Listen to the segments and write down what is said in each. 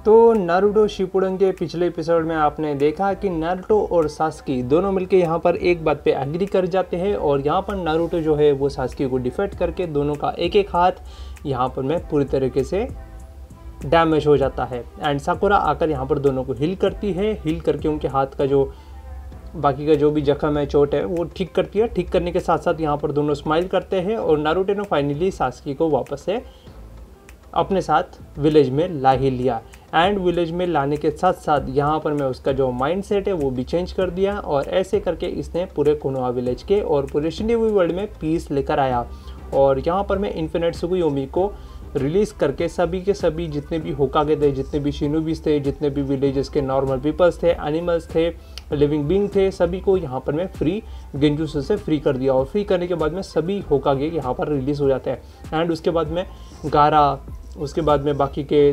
तो Naruto Shippuden के पिछले एपिसोड में आपने देखा कि नारुतो और सास्की दोनों मिलकर यहाँ पर एक बात पे एग्री कर जाते हैं और यहाँ पर नारुतो जो है वो सास्की को डिफेक्ट करके दोनों का एक एक हाथ यहाँ पर में पूरी तरीके से डैमेज हो जाता है। एंड साकुरा आकर यहाँ पर दोनों को हील करती है, हील करके उनके हाथ का जो बाकी का जो भी जख्म है, चोट है, वो ठीक करती है। ठीक करने के साथ साथ यहाँ पर दोनों स्माइल करते हैं और नारुतो ने फाइनली सास्की को वापस से अपने साथ विलेज में ला ही लिया। एंड विलेज में लाने के साथ साथ यहाँ पर मैं उसका जो माइंड सेट है वो भी चेंज कर दिया और ऐसे करके इसने पूरे कोनोहा विलेज के और पूरे शिनोबी वर्ल्ड में पीस लेकर आया। और यहाँ पर मैं इन्फिनिट त्सुकुयोमी को रिलीज़ करके सभी के सभी जितने भी होकागे थे, जितने भी शिनोबीज थे, जितने भी विलेजेस के नॉर्मल पीपल्स थे, एनिमल्स थे, लिविंग बींग थे, सभी को यहाँ पर मैं फ्री गेंजुत्सु से फ्री कर दिया। और फ्री करने के बाद में सभी होकागे यहाँ पर रिलीज़ हो जाते हैं। एंड उसके बाद में गारा, उसके बाद में बाकी के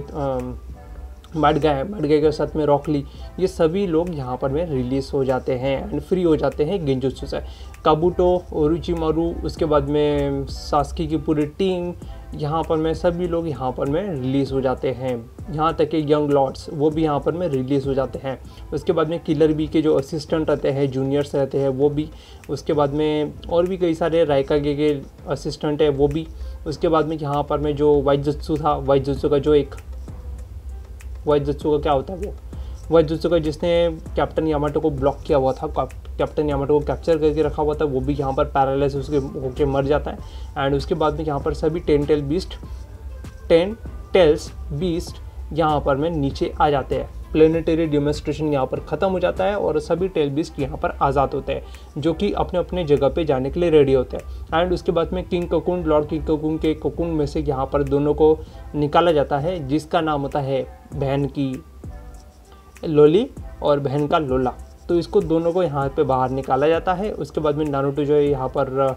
मडगाय के साथ में रॉकली, ये सभी लोग यहाँ पर में रिलीज़ हो जाते हैं एंड फ्री हो जाते हैं गेंजुत्सु से। काबुटो, ओरोचिमारू, उसके बाद में सास्की की पूरी टीम, यहाँ पर में सभी लोग यहाँ पर में रिलीज़ हो जाते हैं। यहाँ तक कि यंग लॉर्ड्स वो भी यहाँ पर में रिलीज़ हो जाते हैं। उसके बाद में किलर बी के जो असिस्टेंट रहते हैं, जूनियर्स रहते हैं, वो भी। उसके बाद में और भी कई सारे राइकागे के असिस्टेंट है, वो भी। उसके बाद में यहाँ पर में जो वाइजुत्सु था, वाइजुत्सु का जो एक वाइजुत्सु का क्या होता है वो वाइजुत्सु का जिसने कैप्टन यामाटो को ब्लॉक किया हुआ था, कैप्टन यामाटो को कैप्चर करके रखा हुआ था, वो भी यहाँ पर पैरालाइज उसके होके मर जाता है। एंड उसके बाद में यहाँ पर सभी 10 टेल्स बीस्ट यहाँ पर में नीचे आ जाते हैं। प्लेनेटरी डेमोन्स्ट्रेशन यहाँ पर ख़त्म हो जाता है और सभी टेल बीस्ट यहाँ पर आज़ाद होते हैं, जो कि अपने अपने जगह पे जाने के लिए रेडी होते हैं। एंड उसके बाद में king cocoon, Lord king cocoon के कोकुन में से यहाँ पर दोनों को निकाला जाता है, जिसका नाम होता है बहन की लोली और बहन का लोला। तो इसको दोनों को यहाँ पे बाहर निकाला जाता है। उसके बाद में नारुतो जो है यहाँ पर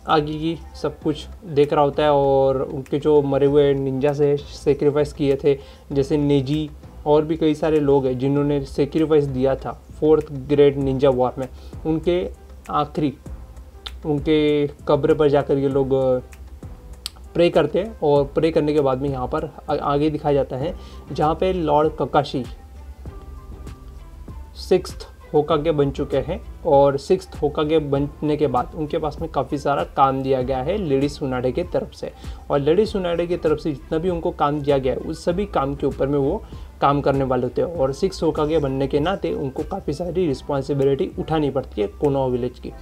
आगे की सब कुछ देख रहा होता है और उनके जो मरे हुए निंजा से सेक्रीफाइस किए थे, जैसे नेजी और भी कई सारे लोग हैं जिन्होंने सेक्रीफाइस दिया था 4th ग्रेड निंजा वॉर में, उनके आखिरी उनके कब्र पर जाकर ये लोग प्रे करते हैं। और प्रे करने के बाद में यहाँ पर आगे दिखाया जाता है जहाँ पे लॉर्ड ककाशी 6th होकागे बन चुके हैं और 6th होकागे बनने के बाद उनके पास में काफ़ी सारा काम दिया गया है लेडी सुनाडे की तरफ से। और लेडी सुनाडे की तरफ से जितना भी उनको काम दिया गया है उस सभी काम के ऊपर में वो काम करने वाले होते हैं। और 6th होकागे बनने के नाते उनको काफ़ी सारी रिस्पॉन्सिबिलिटी उठानी पड़ती है कोनोहा विलेज की।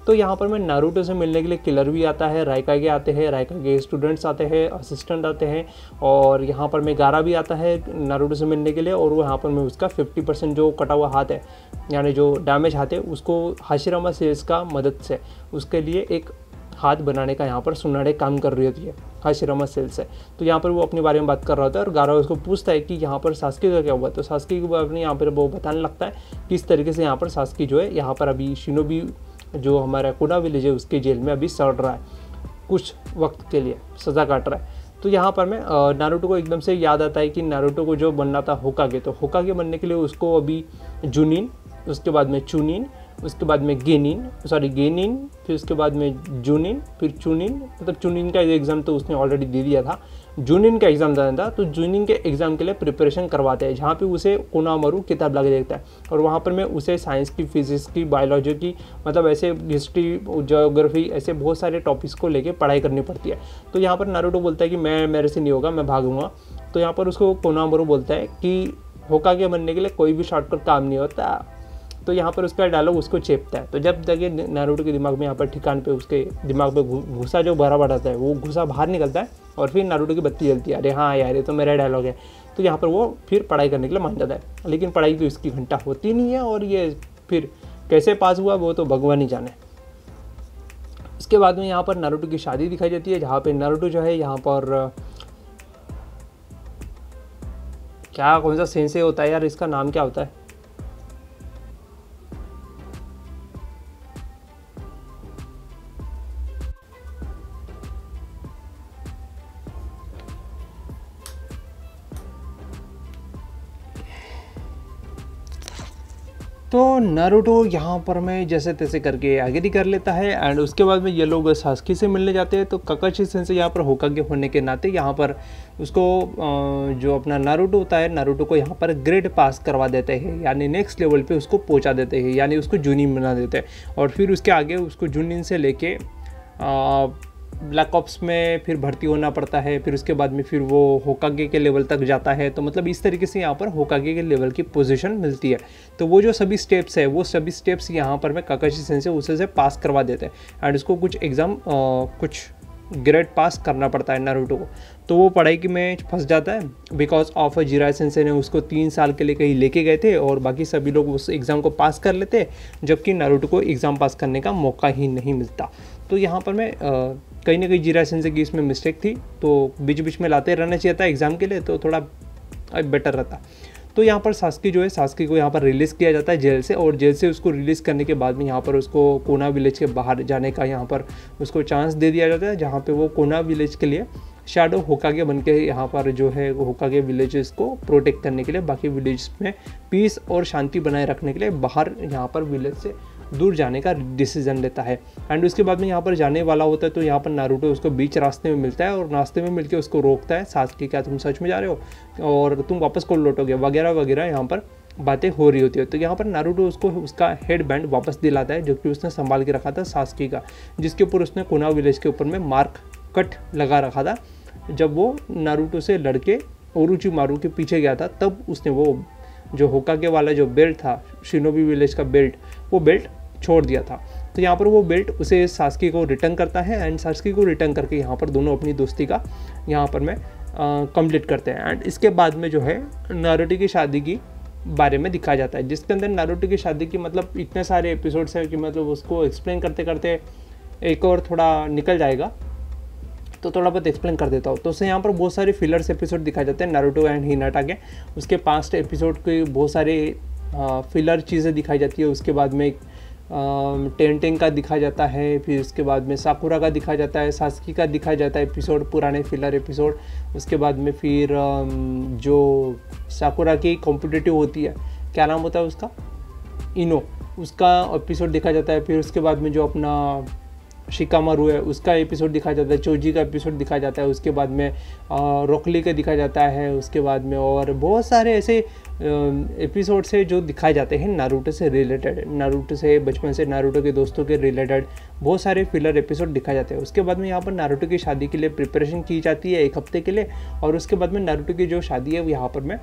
तो यहाँ पर मैं नारुतो से मिलने के लिए किलर भी आता है, राइकागे आते हैं, राइकागे स्टूडेंट्स आते हैं, असिस्टेंट आते हैं, और यहाँ पर मैं गारा भी आता है नारुतो से मिलने के लिए। और वो यहाँ पर मैं उसका 50% जो कटा हुआ हाथ है, यानी जो डैमेज हाथ है, उसको हाशिरामा सेल्स का मदद से उसके लिए एक हाथ बनाने का यहाँ पर सुनाडे काम कर रही होती है हाशिरामा सेल से। तो यहाँ पर वो अपने बारे में बात कर रहा होता है और गारा उसको पूछता है कि यहाँ पर सास्की का क्या हुआ। तो सास्की के बारे में यहाँ पर वो बताने लगता है किस तरीके से यहाँ पर सास्की जो है यहाँ पर अभी शिनोबी जो हमारा कोनोहा विलेज है उसके जेल में अभी सड़ रहा है, कुछ वक्त के लिए सज़ा काट रहा है। तो यहाँ पर मैं नारुतो को एकदम से याद आता है कि नारुतो को जो बनना था होकागे, तो होकागे बनने के लिए उसको अभी जुनिन, उसके बाद में चुनिन, उसके बाद में गेनिन, फिर उसके बाद में जूनिन, फिर चुनिन। मतलब चुनिन का एग्ज़ाम तो उसने ऑलरेडी दे दिया था, जूनिन का एग्ज़ाम देना था। तो जूनिन के एग्ज़ाम के लिए प्रिपरेशन करवाते हैं, जहाँ पे उसे कोनोहामारू किताब लगा देता है और वहाँ पर मैं उसे साइंस की, फिजिक्स की, बायोलॉजी की, मतलब ऐसे हिस्ट्री, ज्योग्राफी, ऐसे बहुत सारे टॉपिक्स को लेके पढ़ाई करनी पड़ती है। तो यहाँ पर नारुतो बोलता है कि मेरे से नहीं होगा, मैं भागूंगा। तो यहाँ पर उसको कोनोहामारू बोलता है कि होकागे बनने के लिए कोई भी शॉर्टकट काम नहीं होता। तो यहाँ पर उसका डायलॉग उसको चेपता है। तो जब जगह नारुतो के दिमाग में यहाँ पर ठिकान पे उसके दिमाग पे घुसा जो भरा बढ़ाता है, वो घुसा बाहर निकलता है और फिर नारुतो की बत्ती जलती है, अरे हाँ यार ये तो मेरा डायलॉग है। तो यहाँ पर वो फिर पढ़ाई करने के लिए मान जाता है, लेकिन पढ़ाई तो इसकी घंटा होती नहीं है और ये फिर कैसे पास हुआ वो तो भगवान ही जाने। उसके बाद में यहाँ पर नारुतो की शादी दिखाई जाती है, जहाँ पर नारुतो जो है यहाँ पर क्या कौन सा सेंसे होता है यार, इसका नाम क्या होता है, तो नारुतो यहाँ पर मैं जैसे तैसे करके एग्री कर लेता है एंड उसके बाद में ये लोग सास्की से मिलने जाते हैं। तो काकाशी सेंसेई यहाँ पर होकागे होने के नाते यहाँ पर उसको जो अपना नारुतो होता है, नारुतो को यहाँ पर ग्रेड पास करवा देते हैं, यानी नेक्स्ट लेवल पे उसको पहुँचा देते हैं, यानी उसको जूनिन बना देते हैं। और फिर उसके आगे उसको जूनिन से लेके ब्लैक ऑप्स में फिर भर्ती होना पड़ता है। फिर उसके बाद में फिर वो होकागे के लेवल तक जाता है। तो मतलब इस तरीके से यहाँ पर होकागे के लेवल की पोजीशन मिलती है। तो वो जो सभी स्टेप्स है वो सभी स्टेप्स यहाँ पर मैं काकाशी सेंसेई उसे से पास करवा देते हैं एंड उसको कुछ एग्ज़ाम कुछ ग्रेड पास करना पड़ता है नारुतो को। तो वो पढ़ाई की में फंस जाता है बिकॉज ऑफ जिराई सेंसेई ने उसको 3 साल के लिए कहीं लेके गए थे और बाकी सभी लोग उस एग्ज़ाम को पास कर लेते, जबकि नारुतो को एग्ज़ाम पास करने का मौका ही नहीं मिलता। तो यहाँ पर मैं कहीं ना कहीं जिराई सेंसेई की इसमें मिस्टेक थी, तो बीच बीच में लाते रहना चाहिए था एग्ज़ाम के लिए, तो थोड़ा बेटर रहता। तो यहाँ पर सास्की जो है, सास्की को यहाँ पर रिलीज़ किया जाता है जेल से, और जेल से उसको रिलीज़ करने के बाद में यहाँ पर उसको कोना विलेज के बाहर जाने का यहाँ पर उसको चांस दे दिया जाता है, जहाँ पे वो कोना विलेज के लिए शैडो होकागे बन के यहाँ पर जो है होकागे विलेजेस को प्रोटेक्ट करने के लिए, बाकी विलेज में पीस और शांति बनाए रखने के लिए बाहर यहाँ पर विलेज से दूर जाने का डिसीजन लेता है। एंड उसके बाद में यहाँ पर जाने वाला होता है, तो यहाँ पर नारुतो उसको बीच रास्ते में मिलता है और रास्ते में मिलके उसको रोकता है, सास्की क्या तुम सच में जा रहे हो और तुम वापस को लौटोगे वगैरह वगैरह यहाँ पर बातें हो रही होती है। तो यहाँ पर नारुतो उसको उसका हेड बैंड वापस दिलाता है जो कि उसने संभाल के रखा था सास्की का, जिसके ऊपर उसने कोना विलेज के ऊपर में मार्क कट लगा रखा था। जब वो नारुतो से लड़के ओरोचिमारू के पीछे गया था तब उसने वो जो होकागे वाला जो बेल्ट था, शिनोबी विलेज का बेल्ट, वो बेल्ट छोड़ दिया था। तो यहाँ पर वो बेल्ट उसे सास्की को रिटर्न करता है एंड सास्की को रिटर्न करके यहाँ पर दोनों अपनी दोस्ती का यहाँ पर में कंप्लीट करते हैं। एंड इसके बाद में जो है नारुतो की शादी की बारे में दिखाया जाता है, जिसके अंदर नारुतो की शादी की मतलब इतने सारे एपिसोड्स हैं कि मतलब उसको एक्सप्लेन करते करते एक और थोड़ा निकल जाएगा, तो थोड़ा बहुत एक्सप्लेन कर देता हूँ। तो उससे यहाँ पर बहुत सारे फिलर्स एपिसोड दिखाए जाते हैं नारुतो एंड हिनाटा के। उसके पास्ट एपिसोड के बहुत सारे फिलर चीज़ें दिखाई जाती है। उसके बाद में टेंटिंग का दिखाया जाता है, फिर उसके बाद में साकुरा का दिखाया जाता है, सास्की का दिखाया जाता है एपिसोड, पुराने फिलर एपिसोड। उसके बाद में फिर जो साकुरा की कॉम्पिटिटिव होती है, क्या नाम होता है उसका, इनो, उसका एपिसोड दिखाया जाता है। फिर उसके बाद में जो अपना शिकामारू है उसका एपिसोड दिखाया जाता है, चोजी का एपिसोड दिखाया जाता है। उसके बाद में रोकली का दिखाया जाता है। उसके बाद में और बहुत सारे ऐसे एपिसोड्स है जो दिखाए जाते हैं नारुतो से रिलेटेड, नारुतो से बचपन से नारुतो के दोस्तों के रिलेटेड बहुत सारे फिलर एपिसोड दिखाए जाते हैं। उसके बाद में यहाँ पर नारुतो की शादी के लिए प्रिपरेशन की जाती है 1 हफ्ते के लिए, और उसके बाद में नारुतो की जो शादी है वो यहाँ पर में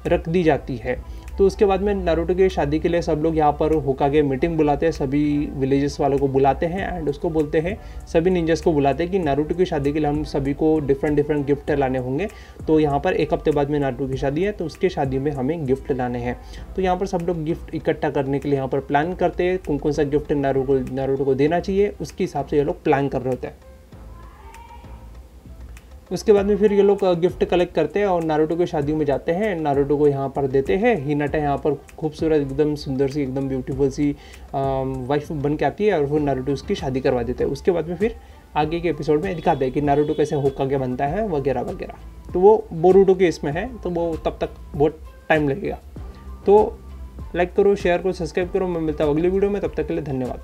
रख दी जाती है। तो उसके बाद में नारुतो की शादी के लिए सब लोग यहाँ पर होकागे मीटिंग बुलाते हैं, सभी विलेजेस वालों को बुलाते हैं एंड उसको बोलते हैं, सभी निंजास को बुलाते हैं कि नारुतो की शादी के लिए हम सभी को डिफरेंट गिफ्ट लाने होंगे। तो यहाँ पर 1 हफ्ते बाद में नारुतो की शादी है, तो उसके शादी में हमें गिफ्ट लाने हैं। तो यहाँ पर सब लोग गिफ्ट इकट्ठा करने के लिए यहाँ पर प्लान करते हैं, कौन सा गिफ्ट नारुतो को देना चाहिए, उसके हिसाब से ये लोग प्लान कर रहे होते हैं। उसके बाद में फिर ये लोग गिफ्ट कलेक्ट करते हैं और नारुतो की शादी में जाते हैं, नारुतो को यहाँ पर देते हैं। हिनाटा यहाँ पर खूबसूरत एकदम सुंदर सी एकदम ब्यूटीफुल सी वाइफ बन के आती है और फिर नारुतो उसकी शादी करवा देते हैं। उसके बाद में फिर आगे के एपिसोड में दिखाते हैं कि नारुतो कैसे होकागे बनता है वगैरह वगैरह। तो वो बोरुतो के इसमें है, तो वो तब तक बहुत टाइम लगेगा। तो लाइक करो, शेयर करो, सब्सक्राइब करो। मैं मिलता हूँ अगली वीडियो में, तब तक के लिए धन्यवाद।